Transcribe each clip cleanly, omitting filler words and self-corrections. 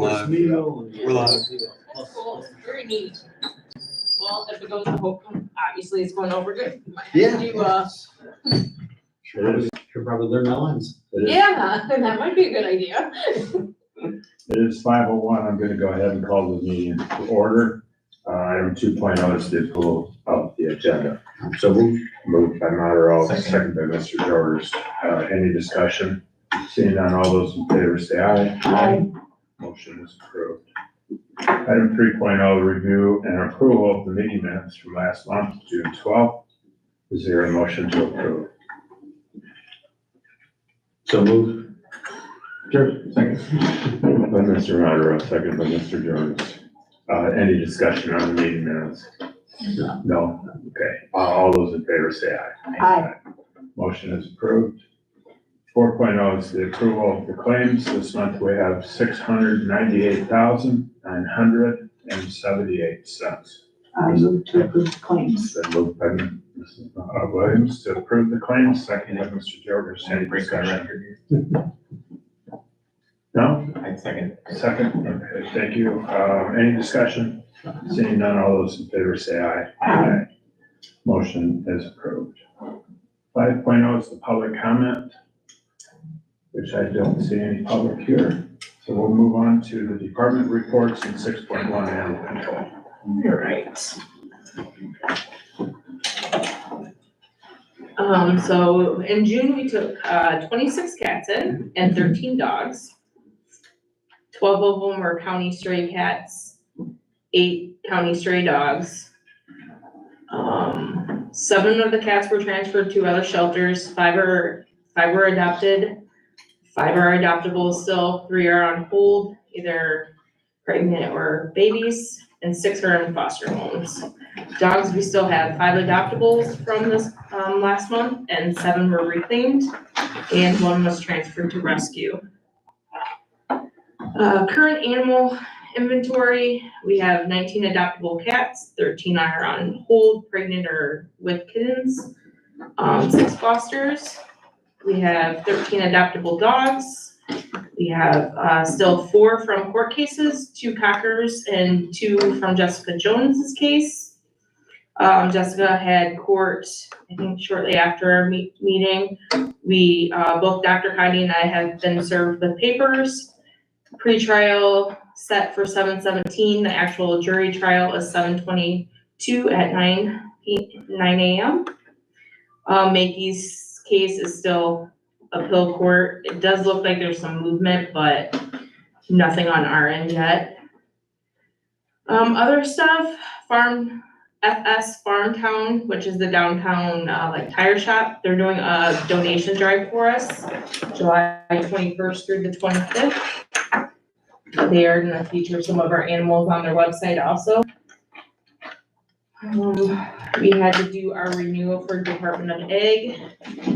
live. We're live. That's cool. Very neat. Well, if it goes, obviously it's going over good. You might have to do, Should probably learn my lines. yeah, that might be a good idea. It is 5:01. I'm gonna go ahead and call the meeting to order. Item 2.0 is the approval of the agenda. So Moved by Monroe, second by Mr. Jorders. Any discussion? Seeing none, all those in favor say aye. Aye. Motion is approved. Item 3.0, review and approval of the meeting minutes from last month, June 12th. Is there a motion to approve? So moved. Sure, second. Moved by Mr. Monroe, second by Mr. Jorders. Any discussion on the meeting minutes? No? Okay. All those in favor say aye. Aye. Motion is approved. 4.0 is the approval of the claims. This month we have $698,978. I move to approve the claims. Then moved by Mrs. Williams to approve the claims, second by Mr. Jorders. Any discussion? No? I second. Second, okay, thank you. Any discussion? Seeing none, all those in favor say aye. Aye. Motion is approved. 5.0 is the public comment, which I don't see any public here. So we'll move on to the department reports and 6.1 animal control. You're right. So in June, we took 26 cats in and 13 dogs. 12 of them were county stray cats, 8 county stray dogs. 7 of the cats were transferred to other shelters. 5 were adopted. 5 are adoptable still. 3 are on hold, either pregnant or babies, and 6 are in foster homes. Dogs, we still have 5 adoptables from this last month, and 7 were reclaimed, and 1 was transferred to rescue. Current animal inventory, we have 19 adoptable cats, 13 are on hold, pregnant or with kittens, 6 fosters. We have 13 adoptable dogs. We have still 4 from court cases, 2 cockers and 2 from Jessica Jones's case. Jessica had court, I think shortly after our meeting. We, both Dr. Heidi and I have been served with papers. Pre-trial set for 7/17. The actual jury trial is 7/22 at 9 a.m. Mackey's case is still appeal court. It does look like there's some movement, but nothing on our end yet. Other stuff, FS Farmtown, which is the downtown like tire shop. They're doing a donation drive for us, July 21st through the 25th. They are gonna feature some of our animals on their website also. We had to do our renewal for Department of Ag,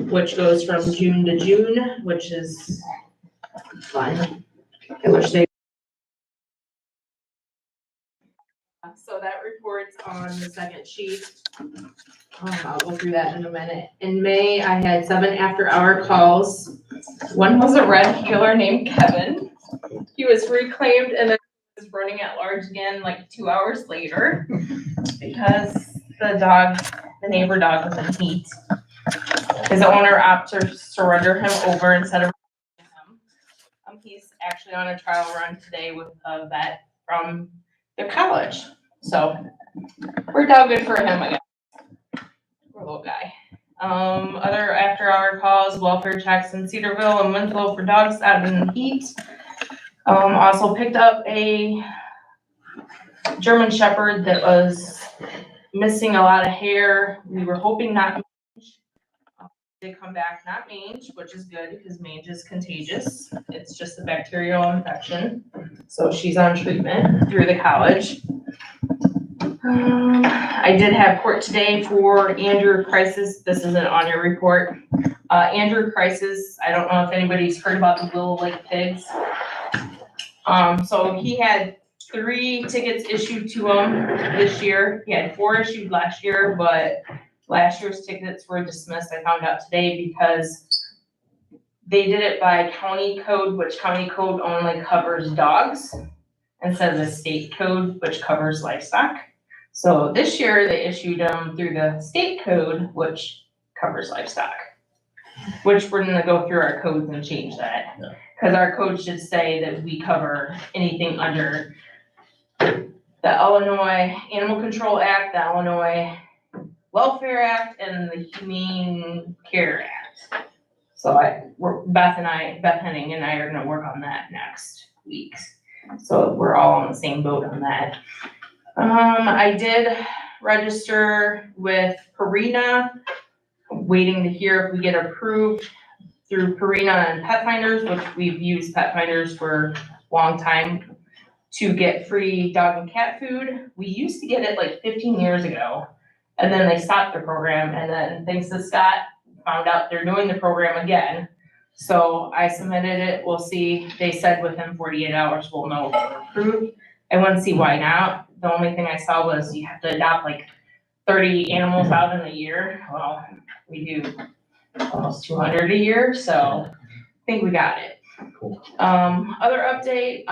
which goes from June to June, which is fun. I wish they. So that report's on the second sheet. I'll go through that in a minute. In May, I had 7 after-hour calls. One was a red heeler named Kevin. He was reclaimed and then was running at large again like 2 hours later because the neighbor dog was in heat. His owner opted to surrender him over instead of him. He's actually on a trial run today with a vet from the college. So worked out good for him, I guess. Poor little guy. Other after-hour calls, welfare checks in Cedarville and Winslow for dogs out in the heat. Also picked up a German Shepherd that was missing a lot of hair. We were hoping not mange. They come back not mange, which is good because mange is contagious. It's just a bacterial infection. So she's on treatment through the college. I did have court today for Andrew Crisis. This isn't on your report. Andrew Crisis, I don't know if anybody's heard about the Little Lake Pigs. So he had 3 tickets issued to him this year. He had 4 issued last year, but last year's tickets were dismissed, I found out today, because they did it by county code, which county code only covers dogs. instead of the state code, which covers livestock. So this year they issued them through the state code, which covers livestock. Which we're gonna go through our codes and change that. Yeah. Cause our code should say that we cover anything under the Illinois Animal Control Act, the Illinois Welfare Act, and the Humane Care Act. So Beth Henning and I are gonna work on that next week. So we're all on the same boat on that. I did register with Purina, waiting to hear if we get approved through Purina and Pet Finders, which we've used Pet Finders for a long time, to get free dog and cat food. We used to get it like 15 years ago, and then they stopped the program, and then thanks to Scott, found out they're doing the program again. So I submitted it, we'll see, they said within 48 hours we'll know if we're approved. I wouldn't see why not. The only thing I saw was you have to adopt like 30 animals out in a year. Well, we do almost 200 a year, so I think we got it. Cool. Other update,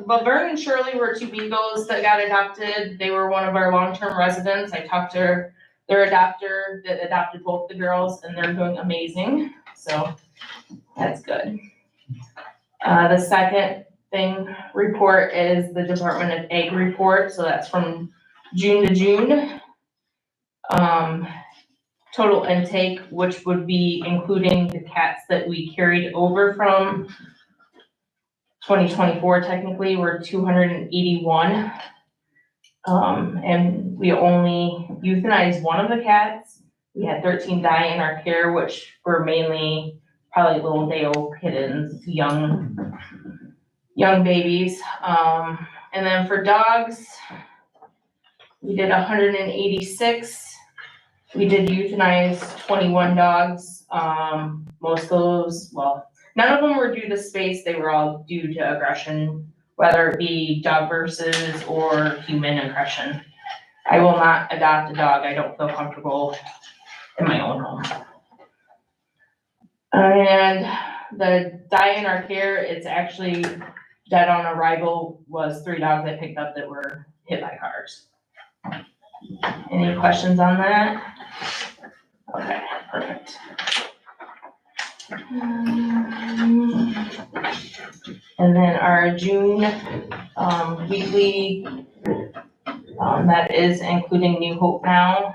Laverne and Shirley were two beagles that got adopted. They were one of our long-term residents. I talked to their adopter that adopted both the girls, and they're doing amazing, so that's good. The second report is the Department of Ag report, so that's from June to June. Total intake, which would be including the cats that we carried over from 2024, technically, we're 281. And we only euthanized one of the cats. We had 13 die in our care, which were mainly probably little day-old kittens, young babies. And then for dogs, we did 186. We did euthanize 21 dogs. Most of those, well, none of them were due to space. They were all due to aggression, whether it be dog versus or human aggression. I will not adopt a dog I don't feel comfortable in my own home. And the die in our care, it's actually dead on arrival, was 3 dogs I picked up that were hit by cars. Any questions on that? Okay, perfect. And then our June weekly, that is including New Hope Now.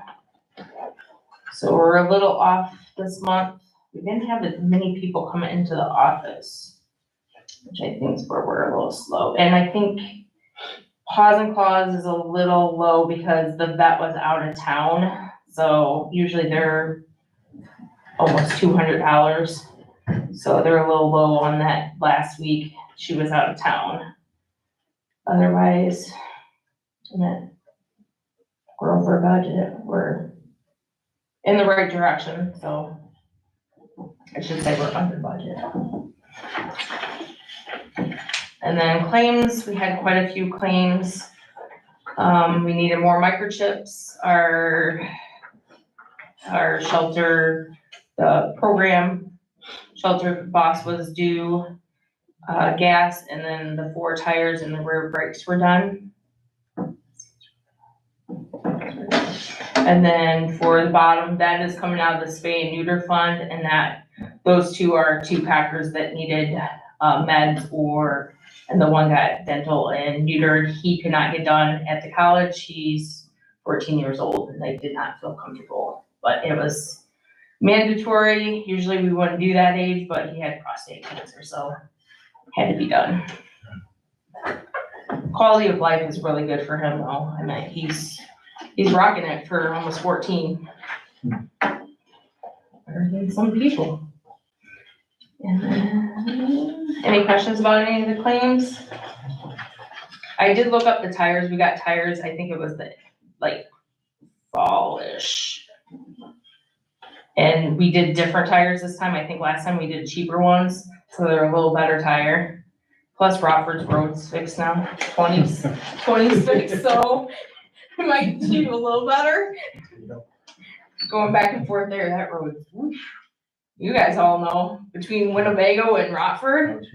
So we're a little off this month. We didn't have as many people come into the office, which I think is where we're a little slow. And I think Paws and Claws is a little low because the vet was out of town. So usually they're almost $200. So they're a little low on that last week. She was out of town. Otherwise, we're over budget. We're in the right direction, so I should say we're under budget. And then claims, we had quite a few claims. We needed more microchips. Our shelter, the program shelter boss was due gas, and then the 4 tires and the rear brakes were done. And then for the bottom, that is coming out of the spay and neuter fund, and those 2 are 2 packers that needed meds, and the one got dental and neutered. He could not get done at the college. He's 14 years old, and they did not feel comfortable, but it was mandatory. Usually we wouldn't do that age, but he had prostate cancer, so it had to be done. Quality of life is really good for him though. I mean, he's rocking it for almost 14. Better than some people. And then, any questions about any of the claims? I did look up the tires. We got tires, I think it was fallish. And we did different tires this time. I think last time we did cheaper ones, so they're a little better tire. Plus Rockford's road's fixed now, 26, so it might do a little better. Going back and forth there, that road, whoosh. You guys all know, between Winnebago and Rockford.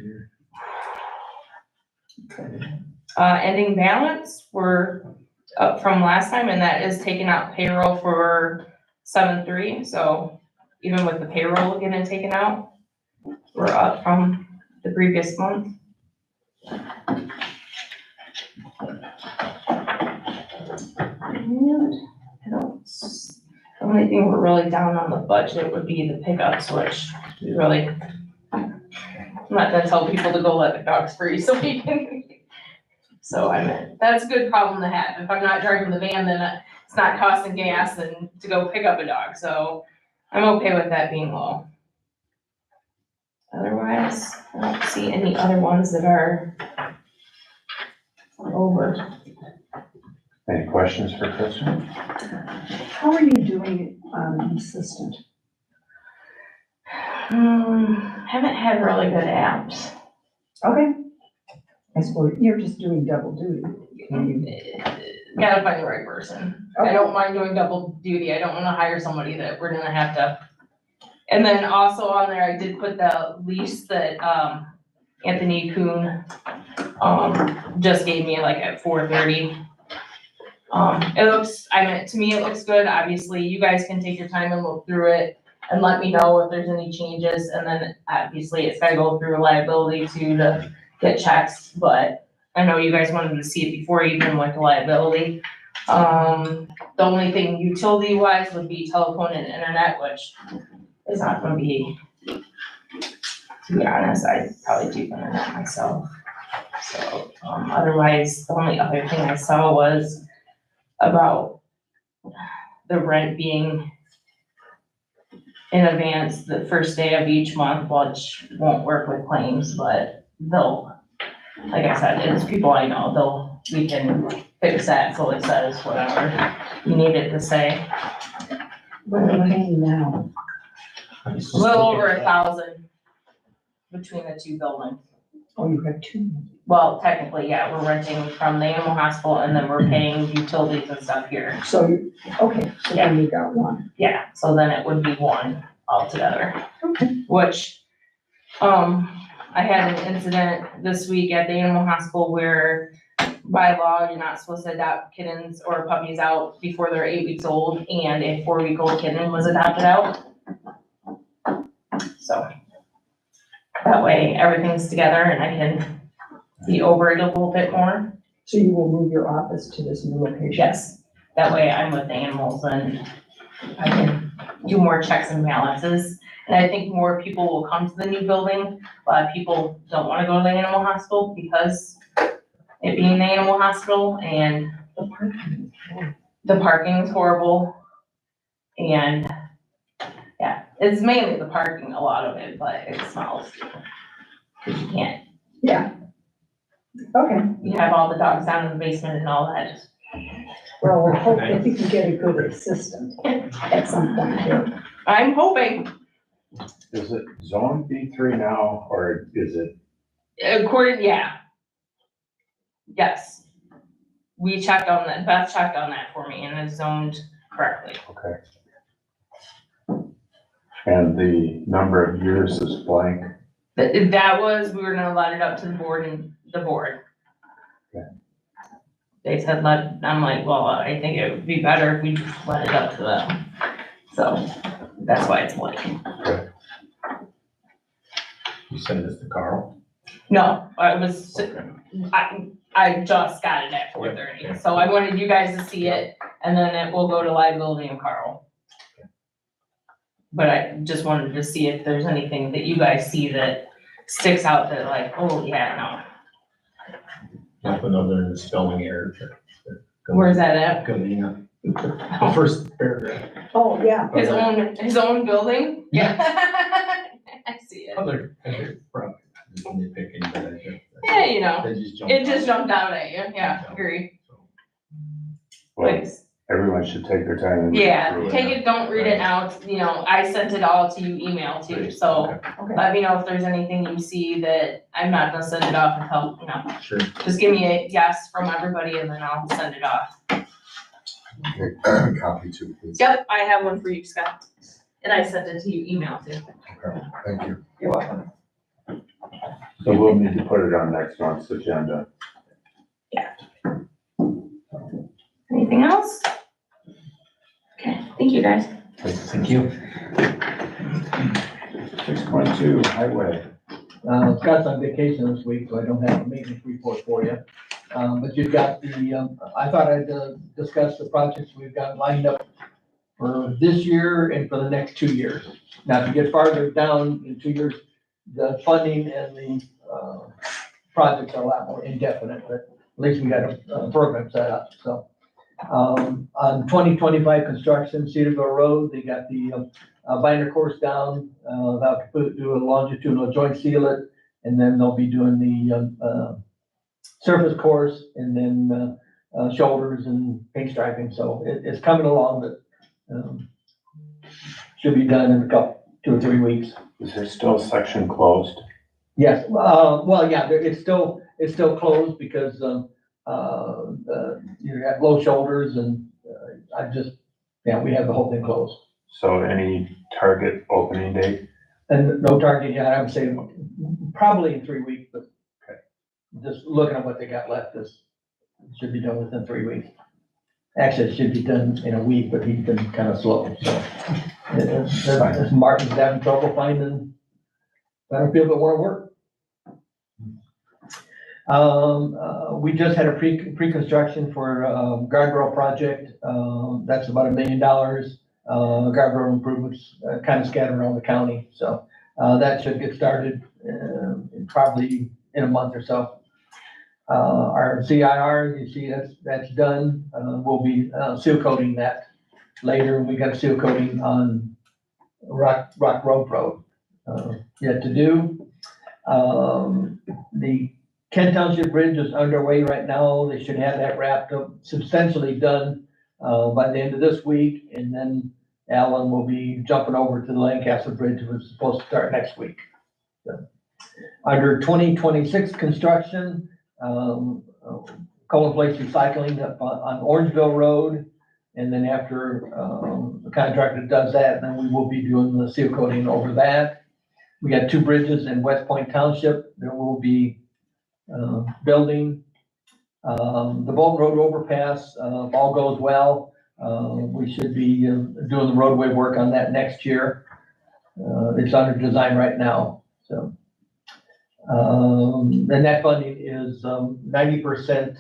Ending balance, we're up from last time, and that is taking out payroll for 7/3, so even with the payroll getting taken out, we're up from the previous month. And the only thing we're really down on the budget would be the pickups, which we really, I'm not gonna tell people to go let the dogs free so we can. So I mean, that's a good problem to have. If I'm not driving the van, then it's not costing gas and to go pick up a dog, so I'm okay with that being low. Otherwise, I don't see any other ones that are over. Any questions for Kristen? How are you doing on an assistant? Haven't had really good apps. Okay. I suppose you're just doing double duty. Gotta find the right person. I don't mind doing double duty. I don't wanna hire somebody that we're gonna have to. And then also on there, I did put the lease that, Anthony Kuhn, just gave me like at 4:30. It looks, to me, it looks good. Obviously, you guys can take your time and look through it and let me know if there's any changes. And then obviously it's gotta go through liability too to get checks, but I know you guys wanted to see it before you even went to liability. The only thing utility wise would be telephone and internet, which is not gonna be, to be honest, I'd probably do internet myself. So, otherwise, the only other thing I saw was about the rent being in advance the first day of each month, which won't work with claims, but they'll, like I said, it's people I know, we can fix that so it says whatever you need it to say. What are we paying now? A little over 1,000 between the two buildings. Oh, you have two. Well, technically, yeah, we're renting from the animal hospital and then we're paying utilities and stuff here. So, okay, so then you got one. Yeah, so then it would be one altogether. Okay. Which, I had an incident this week at the animal hospital where by law, you're not supposed to adopt kittens or puppies out before they're 8 weeks old, and a 4-week-old kitten was adopted out. So that way everything's together and I can be over it a little bit more. So you will move your office to this new location? Yes, that way I'm with the animals and I can do more checks and balances. And I think more people will come to the new building. A lot of people don't wanna go to the animal hospital because it being the animal hospital and the parking is horrible. And yeah, it's mainly the parking, a lot of it, but it smells. Cause you can't, Yeah. Okay, you have all the dogs down in the basement and all that. well, we'll hope that you can get a good assistant at some point here. I'm hoping, Is it zone B3 now, or is it, according, yeah. Yes. We checked on that, Beth checked on that for me and it's zoned correctly. okay? And the number of years is blank? That was, we were gonna let it up to the board and the board. Okay. They said I'm like, well, I think it would be better if we let it up to them. So that's why it's blank. You send this to Carl? No, I just got it at 4:30, so I wanted you guys to see it and then it will go to liability and Carl. But I just wanted to see if there's anything that you guys see that sticks out that like, oh, yeah, Nothing other than the spelling error. no. Where's that at? Galena. The first paragraph. Oh, yeah. His own building? Yeah. I see it. Other probably nitpicking, but I think. Yeah, you know, They just it just jumped out at you. Yeah, agree. Well, Thanks. everyone should take their time and read Yeah, through it. take it, don't read it now. You know, I sent it all to you email too, so Okay. let me know if there's anything you see that I'm not gonna send it off until, you know, Sure. just give me a yes from everybody and then I'll send it off. Okay, copy too, please. Yep, I have one for you, Scott. And I sent it to you email too. Okay, thank you. You're welcome. So we'll need to put it on next month's agenda. else? Okay, thank you, guys. Thank you. 6.2 highway. Scott's on vacation this week, so I don't have a maintenance report for you. But you've got the, I thought I'd discuss the projects we've got lined up for this year and for the next 2 years. Now, if you get farther down in 2 years, the funding and the projects are a lot more indefinite, but at least we got a program set up, so. On 2025 construction, Cedarville Road, they got the binder course down, about to do a longitudinal joint seal it, and then they'll be doing the surface course, and then shoulders and paint striping, so it's coming along, but should be done in a couple, 2 or 3 weeks. Is there still a section closed? Yes, well, yeah, it's still closed because you have low shoulders and we have the whole thing closed. So any target opening date? And no target yet, I would say probably in 3 weeks, but just looking at what they got left, this should be done within 3 weeks. Actually, it should be done in a week, but he's been kind of slow, so. Martin's having trouble finding people that want to work. We just had a pre-construction for guardrail project. That's about $1 million. Guardrail improvements kind of scattered around the county. So that should get started probably in a month or so. Our CIR, you see that's done. We'll be seal coating that later. We got a seal coating on Rock Road yet to do. The Kent Township Bridge is underway right now. They should have that wrapped up, substantially done by the end of this week. And then Alan will be jumping over to the Lancaster Bridge, which is supposed to start next week. So, under 2026 construction, Common Place Recycling up on Orangeville Road. And then after the contractor does that, then we will be doing the seal coating over that. We got 2 bridges in West Point Township. There will be building. The Bolton Road overpass, if all goes well, we should be doing the roadway work on that next year. It's under design right now, so. And that funding is 90%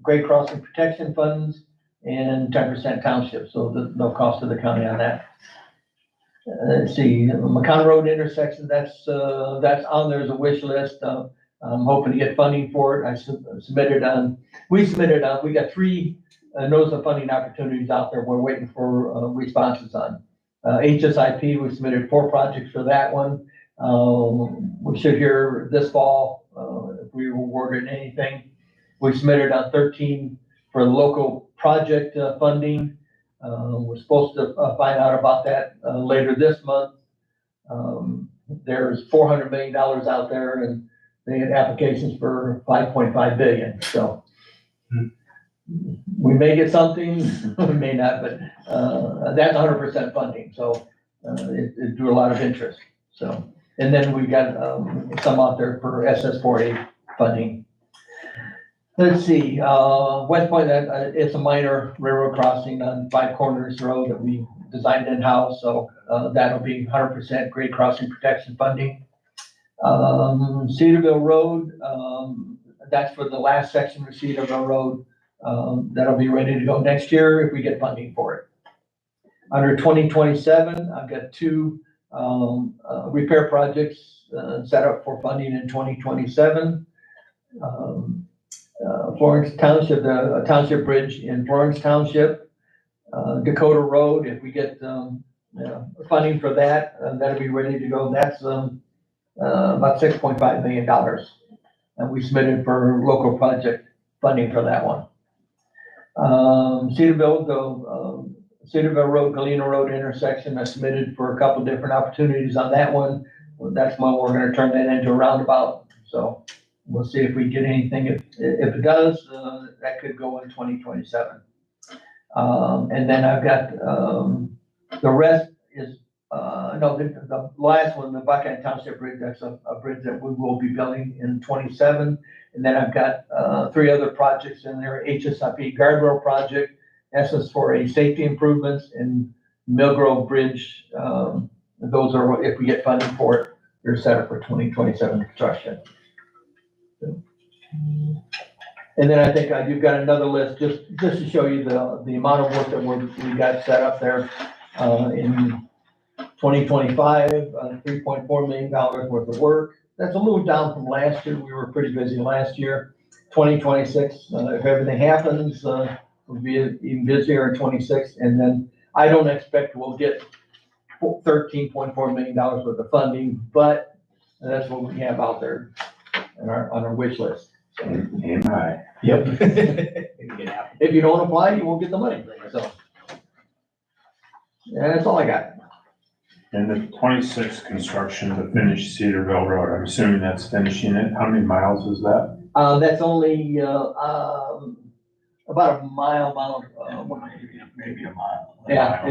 grade crossing protection funds and 10% township, so there's no cost to the county on that. Let's see, McCon Road intersection, that's on there as a wish list. I'm hoping to get funding for it. We got 3 notice of funding opportunities out there we're waiting for responses on. HSIP, we submitted 4 projects for that one. We should hear this fall if we were awarded anything. We submitted on 13 for local project funding. We're supposed to find out about that later this month. There's $400 million out there, and they had applications for 5.5 billion. So we may get something, we may not, but that's 100% funding. So it drew a lot of interest. So, and then we got some out there for SS4A funding. Let's see, West Point, it's a minor railroad crossing on 5 Corners Road that we designed in-house, so that'll be 100% grade crossing protection funding. Cedarville Road, that's for the last section of Cedarville Road. That'll be ready to go next year if we get funding for it. Under 2027, I've got 2 repair projects set up for funding in 2027. Florence Township, the township bridge in Florence Township, Dakota Road, if we get funding for that, that'll be ready to go. That's about $6.5 million. And we submitted for local project funding for that one. Cedarville Road, Galena Road intersection, I submitted for a couple different opportunities on that one. That's one we're gonna turn that into a roundabout. So we'll see if we get anything. If it does, that could go in 2027. And then I've got, the rest is, the last one, the Buckeye Township Bridge, that's a bridge that we will be building in 27. And then I've got, 3 other projects in there, HSIP guardrail project, essence for a safety improvements and Mill Grove Bridge. Those are, if we get funding for it, they're set up for 2027 construction. And then I think you've got another list, just to show you the amount of work that we got set up there, in 2025, $3.4 million worth of work. That's a little down from last year. We were pretty busy last year. 2026, if everything happens, we'll be even busier in 26. And then I don't expect we'll get $13.4 million worth of funding, but that's what we have out there on our wish list. Aim high. Yep. If you don't apply, you won't get the money, so. Yeah, that's all I got. And the 26 construction to finish Cedarville Road, I'm assuming that's finishing it. How many miles is that? That's only, about a mile, Maybe a mile. yeah,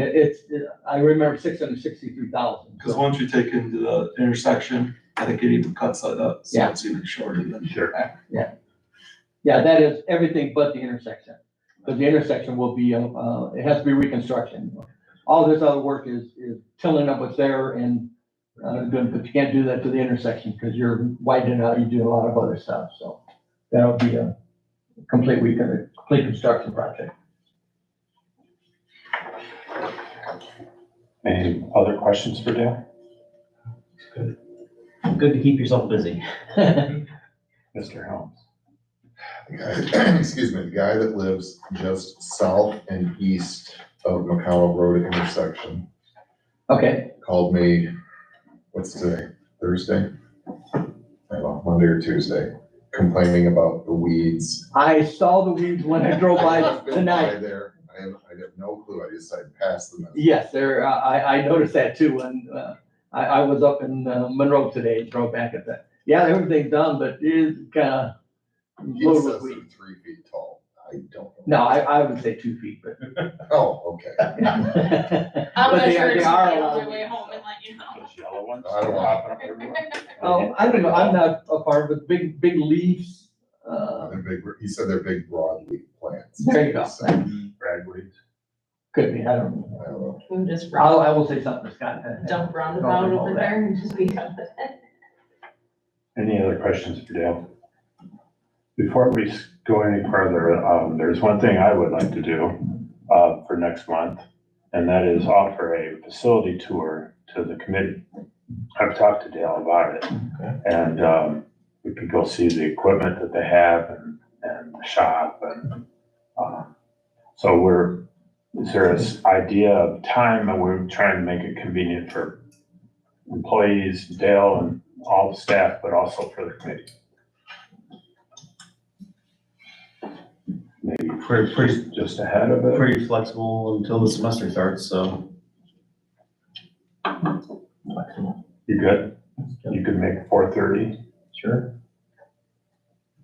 I remember 663,000. Because once you take into the intersection, I think it even cuts that up, so Yeah. it's even shorter than. Sure. Yeah, that is everything but the intersection, because the intersection will be, it has to be reconstruction. All this other work is tilling up what's there and, doing, but you can't do that to the intersection because you're widening out, you do a lot of other stuff, so that'll be a complete construction project. Any other questions for Dale? Good to keep yourself busy. Mr. Helms? Excuse me, the guy that lives just south and east of McConnell Road intersection Okay, called me, what's today, Thursday? I don't know, Monday or Tuesday, complaining about the weeds. I saw the weeds when I drove by I've been tonight. by there, I have no clue, I just said pass the message. Yes, there, I noticed that too, and, I was up in Monroe today, drove back at that. Yeah, everything's done, but it is kinda He loaded says with they're weeds. 3 feet tall, I don't know. No, I would say 2 feet, but. Oh, okay, I'll But measure it they are on allowed. the way home and let you know. Those yellow ones? I don't want- Popping up everywhere? Oh, I don't know, I'm not a part of it, big leaves, they're big, he said they're big broadleaf plants. there you go, Ragweeds. could be, I don't know. I don't know. We'll just I will say something to Scott. dump roundabout over there and just be done with it. Any other questions for Dale? Before we go any further, there's one thing I would like to do, for next month, and that is offer a facility tour to the committee. I've talked to Dale about it, and, we could go see the equipment that they have and the shop, and, so is there this idea of time, and we're trying to make it convenient for employees, Dale and all the staff, but also for the committee? Maybe Pretty just ahead of it? pretty flexible until the semester starts, so. You good? You could make 4:30? Sure.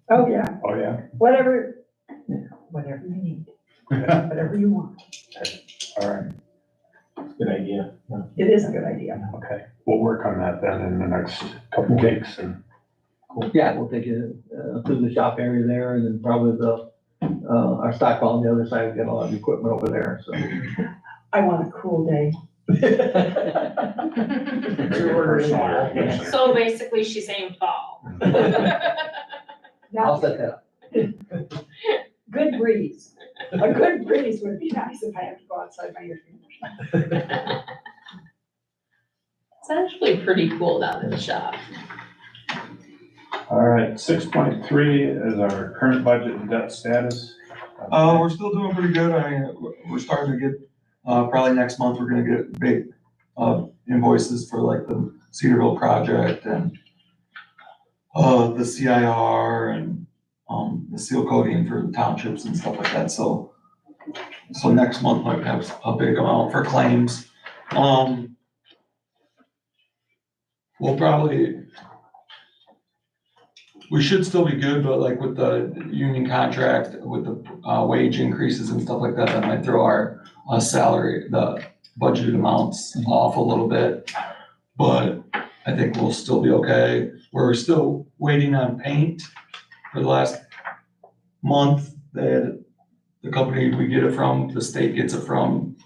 Oh, yeah, Oh, yeah? whatever you need, whatever you want. All right, Good idea. It is a good idea. okay. We'll work on that then in the next couple weeks, and Yeah, we'll take you, through the shop area there, and then probably our stockpile on the other side, we've got a lot of equipment over there, so. I want a cool day. So basically, she's saying fall. I'll set that up. Good breeze. A good breeze would be nice if I have to go outside my air conditioner. It's actually pretty cool down in the shop. All right, 6.3 is our current budget and debt status. We're still doing pretty good. We're starting to get, probably next month, we're gonna get big, invoices for like the Cedarville project and, the CIR and, the seal coating for the townships and stuff like that, so next month might have a big amount for claims. We'll probably, we should still be good, but like with the union contract, with the wage increases and stuff like that, that might throw our salary, the budgeted amounts off a little bit. But I think we'll still be okay. We're still waiting on paint. for the last month. The company we get it from, the state gets it from,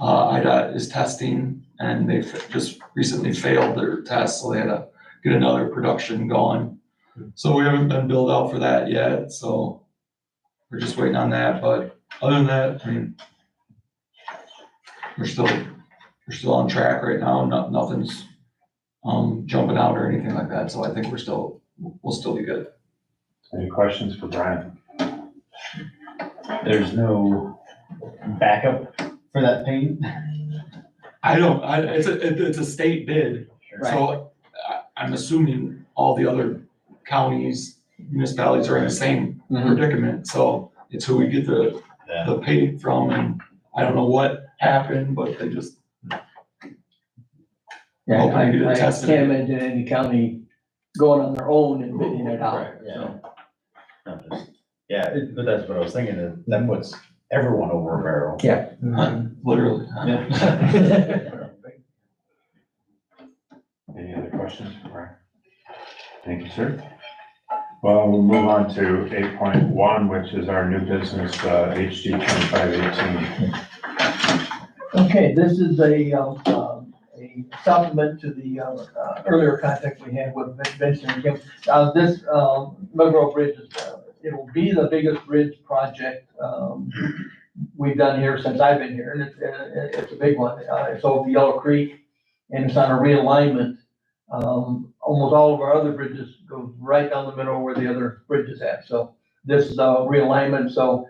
IDOT is testing, and they've just recently failed their test, so they had to get another production going. So we haven't been billed out for that yet, so we're just waiting on that, but other than that, I mean, we're still on track right now, nothing's, jumping out or anything like that, so I think we'll still be good. Any questions for Brian? There's no backup for that paint? It's a state bid, so I'm assuming all the other counties, municipalities are in the same predicament, so it's who we get the paint from, and I don't know what happened, but they just. Yeah, Hoping to get it I tested. can't imagine any county going on their own and bidding it out. Right, yeah. No, just- Yeah, but that's what I was thinking, that puts everyone over a barrel. Yeah. Literally. Yeah. Any other questions for Brian? Thank you, sir. Well, we'll move on to 8.1, which is our new business, HD 2518. Okay, this is a supplement to the earlier contact we had with Vincent and Kim. This Mill Grove Bridge is, it'll be the biggest bridge project we've done here since I've been here, and it's a big one. It's over Yellow Creek, and it's on a realignment. Almost all of our other bridges go right down the middle where the other bridge is at. So this is a realignment. So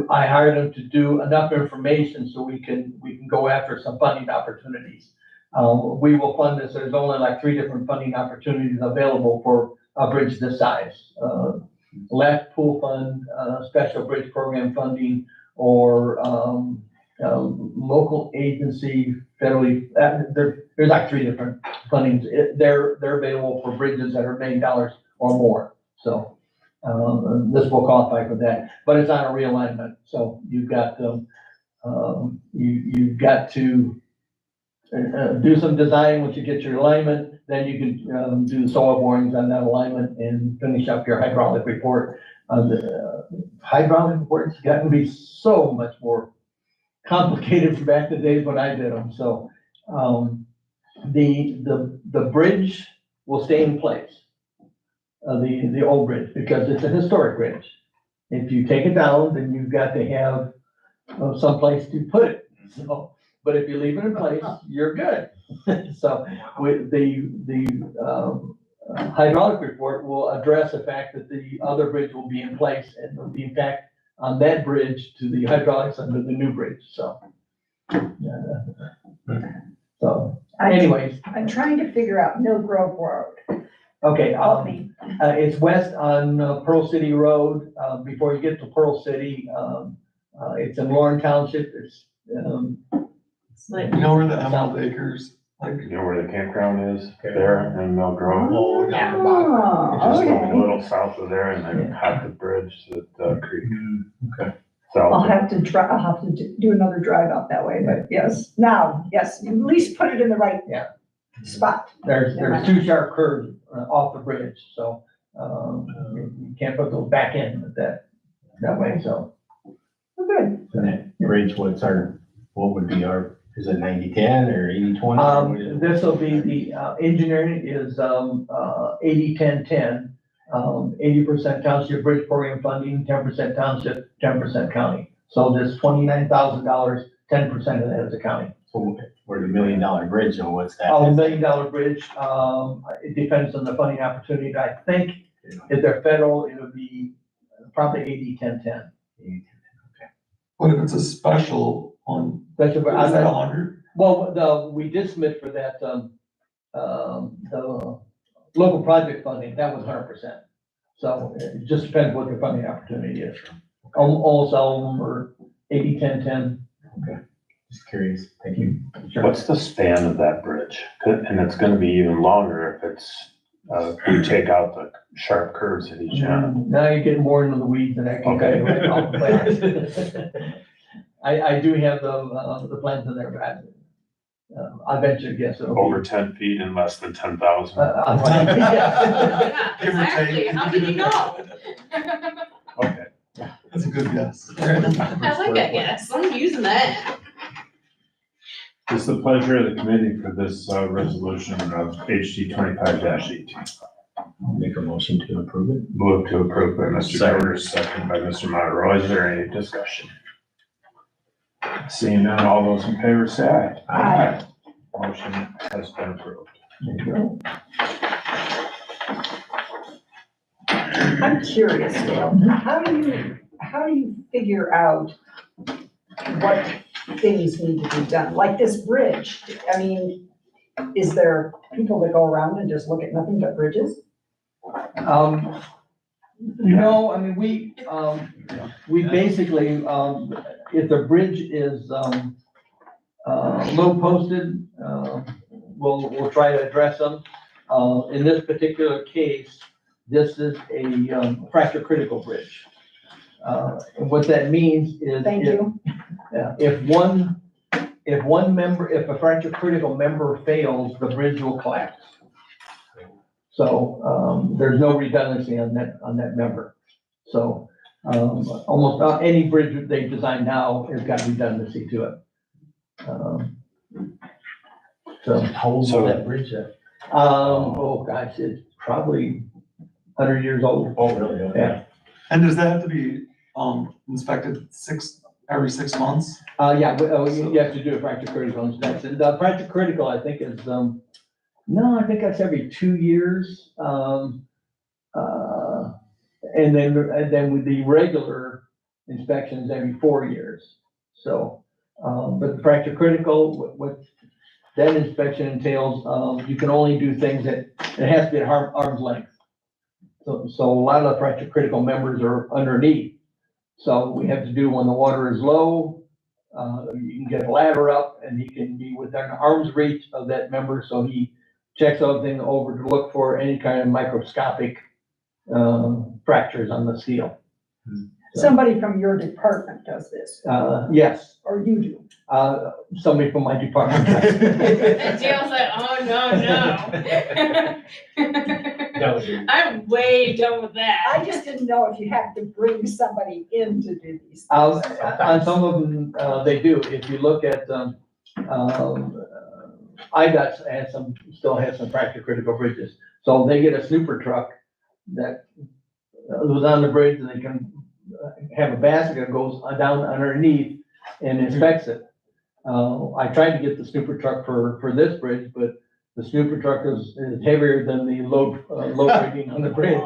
I hired them to do enough information so we can go after some funding opportunities. We will fund this. There's only like 3 different funding opportunities available for a bridge this size. Left pool fund, special bridge program funding, or local agency, federally, there's like 3 different fundings. They're available for bridges that are $1 million or more. So this will qualify for that, but it's on a realignment. So you've got you've got to do some design. Once you get your alignment, then you can do soil borings on that alignment and finish up your hydraulic report. The hydraulic report's gotten to be so much more complicated from back in the days when I did them. So the bridge will stay in place, the old bridge, because it's a historic bridge. If you take it down, then you've got to have some place to put it. So, but if you leave it in place, you're good. So with the hydraulic report will address the fact that the other bridge will be in place, and the impact on that bridge to the hydraulics under the new bridge. So, anyways, I'm trying to figure out Mill Grove Road. okay. Help me. It's west on Pearl City Road. Before you get to Pearl City, it's in Lauren Township. It's It's like, You know where the Emerald Acres, like, You know where the campground is? There in Mill Grove. Oh, Just okay. going a little south of there and then half the bridge to the creek. Okay. I'll South. have to do another drive out that way, but yes, you at least put it in the right spot. there's 2 sharp curves off the bridge, so you can't put those back in that way. So Oh, good. And that bridge, what would be our, is it 90-10 or 80-20? this will be the engineering is 80-10-10. 80% township bridge program funding, 10% township, 10% county. So this $29,000, 10% of that is the county. So we're the $1 million bridge, or what's that? Oh, $1 million bridge, it depends on the funding opportunity. I think if they're federal, it'll be probably 80-10-10. what if it's a special on, That's is about, that 100? well, we did submit for that, the local project funding, that was 100%. So it just depends what the funding opportunity is. Almost all of them are 80-10-10. Just curious, thank you. What's the span of that bridge? And it's gonna be even longer if it's, you take out the sharp curves at each end. Now you're getting more into the weeds than I can tell you right off the bat. I do have the plans in there, but I bet you, yes, it'll be. Over 10 feet and less than 10,000. Yeah, Give or exactly. take. How did you know? Okay. That's a good guess. I like that guess. I'm using that. It's the pleasure of the committee for this resolution of HD 25-18. Make a motion to approve it. Move to approve by Mr. Second. Jordan, second by Mr. Monroy. Is there any discussion? Seeing none, all those in favor say aye. Aye. Motion has been approved. I'm curious, Dale, how do you figure out what things need to be done? Like this bridge, I mean, is there people that go around and just look at nothing but bridges? No, I mean, we basically, if the bridge is, low posted, we'll try to address them. In this particular case, this is a fracture critical bridge. And what that means is. Thank you. Yeah, if a fracture critical member fails, the bridge will collapse. So, there's no redundancy on that member. So, almost any bridge that they design now has got redundancy to it. So, How old is So- that bridge at? oh gosh, it's probably 100 years old. Oh, really? Okay. Yeah. And does that have to be, inspected every 6 months? Yeah, you have to do a fracture critical inspection. The fracture critical, I think, is, no, I think that's every 2 years. And then with the regular inspections every 4 years. So, but the fracture critical, what that inspection entails, you can only do things that, it has to be at arm's length. So a lot of the fracture critical members are underneath. So we have to do when the water is low, you can get a ladder up and he can be within arm's reach of that member. So he checks everything over to look for any kind of microscopic fractures on the steel. Somebody from your department does this, Yes, or you do? somebody from my department. And Dale's like, oh, no. I'm way done with that. I just didn't know if you had to bring somebody in to do these. On things. some of them, they do. If you look at, IDOT still has some fracture critical bridges. So they get a snooper truck that goes on the bridge and they can have a basket that goes down underneath and inspects it. I tried to get the snooper truck for this bridge, but the snooper truck is heavier than the load rating on the bridge.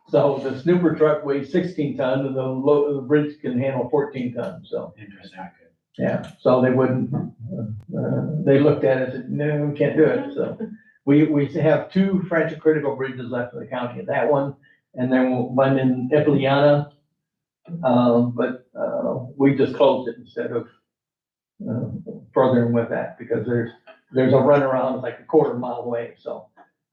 So the snooper truck weighs 16 tons and the bridge can handle 14 tons, so. Interesting. Yeah, so they wouldn't, they looked at it and said, no, we can't do it, so. We have 2 fracture critical bridges left in the county, that one, and then one in Epeliana. But we just closed it instead of furthering with that, because there's a runaround like a quarter mile away, so.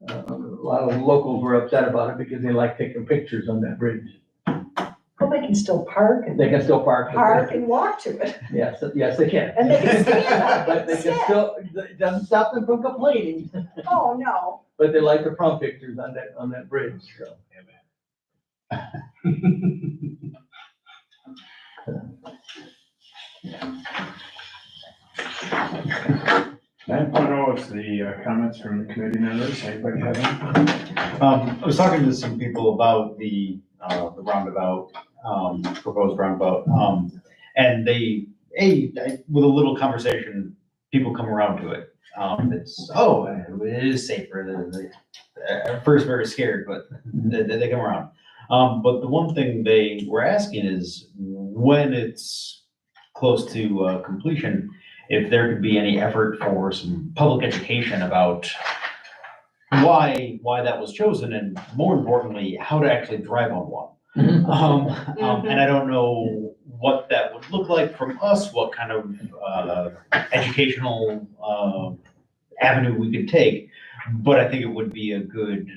A lot of locals were upset about it because they like taking pictures on that bridge. Well, they can still park and. They can still park. Park and walk to it, Yes, yes, they can. and they can stand on it But they can instead. still, it doesn't stop them from complaining, Oh, no. but they like the prom pictures on that bridge, so. 9.0 is the comments from the committee members. Anybody have any? I was talking to some people about the roundabout, proposed roundabout, and with a little conversation, people come around to it. It is safer. At first very scared, but they come around. But the one thing they were asking is when it's close to completion, if there could be any effort for some public education about why that was chosen, and more importantly, how to actually drive on one. And I don't know what that would look like from us, what kind of educational avenue we could take, but I think it would be a good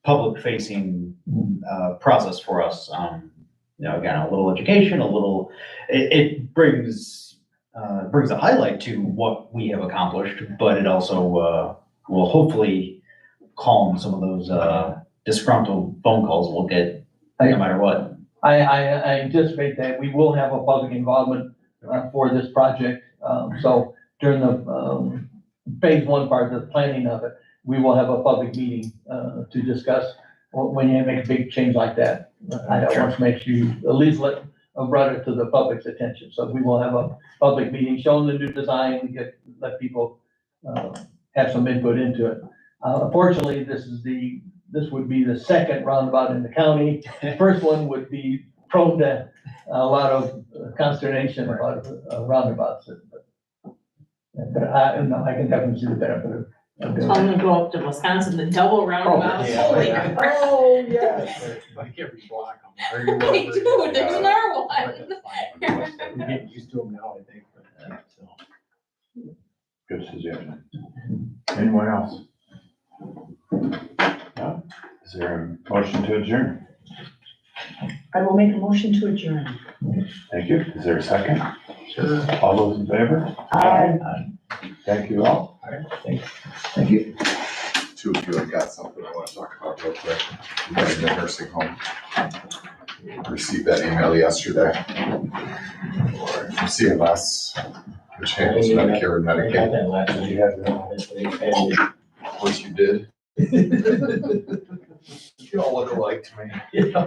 public-facing process for us. Again, a little education, it brings brings a highlight to what we have accomplished, but it also, will hopefully calm some of those, disgruntled phone calls we'll get no matter what. I anticipate that we will have a public involvement for this project. So during the phase one part, the planning of it, we will have a public meeting to discuss when you make a big change like that. I don't want to make you at least brought it to the public's attention. So we will have a public meeting showing the new design, let people have some input into it. Unfortunately, this would be the second roundabout in the county. The first one would be prone to a lot of consternation about roundabouts. But I can definitely see the benefit of doing I'm it. gonna go up to Wisconsin, the double roundabout. Holy yeah. crap. Oh, yes. Like every block. They do, there's another one. We're getting used to them now, I think, but, so. Good suggestion. Anyone else? No? Is there a motion to adjourn? I will make a motion to adjourn. Thank you. Is there a second? Sure. All those in favor? Thank you all. Thank you. Two of you have got something I want to talk about real quick. You guys in the nursing home. Received that email yesterday. From CMS, which handles Medicare and Medicaid. That last one you have. Of course you did. You all look alike to me. Yeah.